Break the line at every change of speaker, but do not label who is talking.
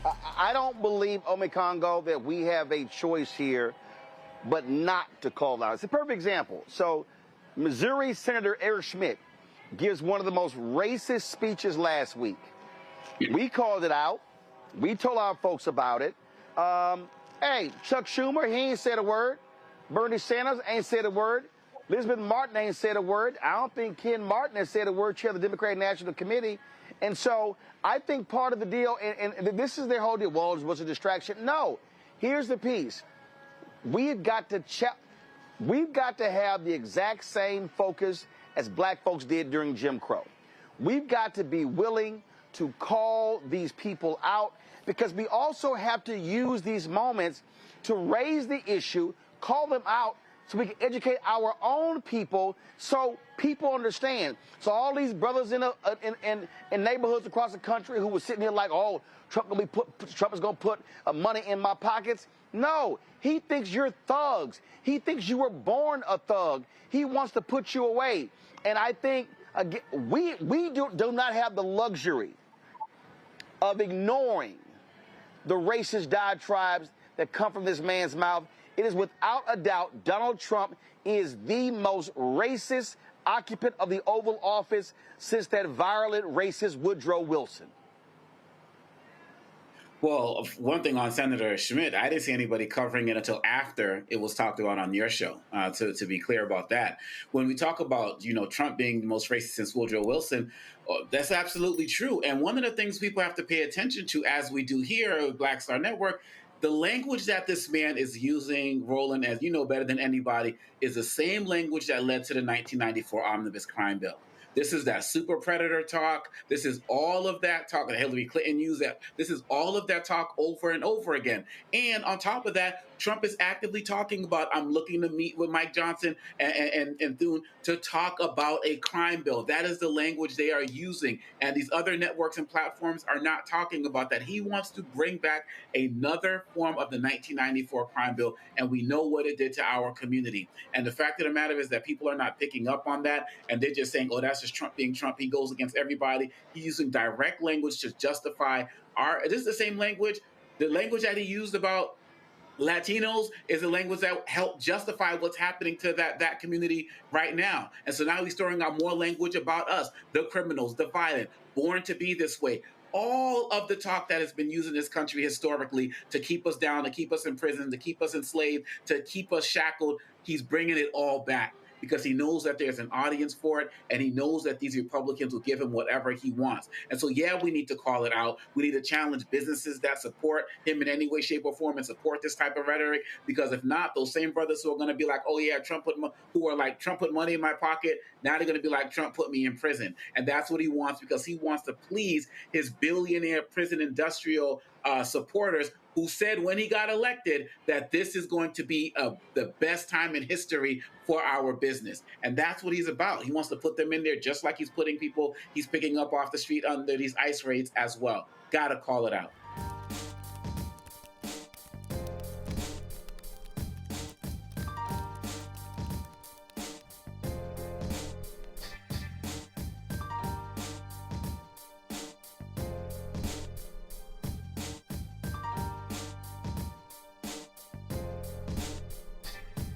I don't believe, Omékongo, that we have a choice here but not to call out. It's a perfect example. So Missouri Senator Eric Schmidt gives one of the most racist speeches last week. We called it out. We told our folks about it. Hey, Chuck Schumer, he ain't said a word. Bernie Sanders ain't said a word. Elizabeth Martin ain't said a word. I don't think Ken Martin has said a word, chair of the Democratic National Committee. And so I think part of the deal, and this is their whole deal, well, it was a distraction. No, here's the piece. We've got to have the exact same focus as black folks did during Jim Crow. We've got to be willing to call these people out, because we also have to use these moments to raise the issue, call them out, so we can educate our own people, so people understand. So all these brothers in neighborhoods across the country who were sitting here like, oh, Trump is going to put money in my pockets. No, he thinks you're thugs. He thinks you were born a thug. He wants to put you away. And I think, again, we do not have the luxury of ignoring the racist diatribes that come from this man's mouth. It is without a doubt Donald Trump is the most racist occupant of the Oval Office since that virulent racist Woodrow Wilson.
Well, one thing on Senator Schmidt, I didn't see anybody covering it until after it was talked about on your show, to be clear about that. When we talk about, Trump being the most racist since Woodrow Wilson, that's absolutely true. And one of the things people have to pay attention to, as we do here at Black Star Network, the language that this man is using, Roland, as you know better than anybody, is the same language that led to the 1994 Omnibus Crime Bill. This is that super predator talk. This is all of that talk that Hillary Clinton used. That this is all of that talk over and over again. And on top of that, Trump is actively talking about, I'm looking to meet with Mike Johnson and Thune to talk about a crime bill. That is the language they are using. And these other networks and platforms are not talking about that. He wants to bring back another form of the 1994 crime bill. And we know what it did to our community. And the fact of the matter is that people are not picking up on that. And they're just saying, oh, that's just Trump being Trump. He goes against everybody. He's using direct language to justify this is the same language. The language that he used about Latinos is a language that helped justify what's happening to that community right now. And so now he's throwing out more language about us, the criminals, the violent, born to be this way. All of the talk that has been used in this country historically to keep us down, to keep us in prison, to keep us enslaved, to keep us shackled, he's bringing it all back, because he knows that there's an audience for it, and he knows that these Republicans will give him whatever he wants. And so, yeah, we need to call it out. We need to challenge businesses that support him in any way, shape, or form and support this type of rhetoric, because if not, those same brothers who are going to be like, oh, yeah, Trump put money in my pocket, now they're going to be like, Trump put me in prison. And that's what he wants, because he wants to please his billionaire prison industrial supporters who said when he got elected that this is going to be the best time in history for our business. And that's what he's about. He wants to put them in there just like he's putting people he's picking up off the street under these ICE raids as well. Gotta call it out.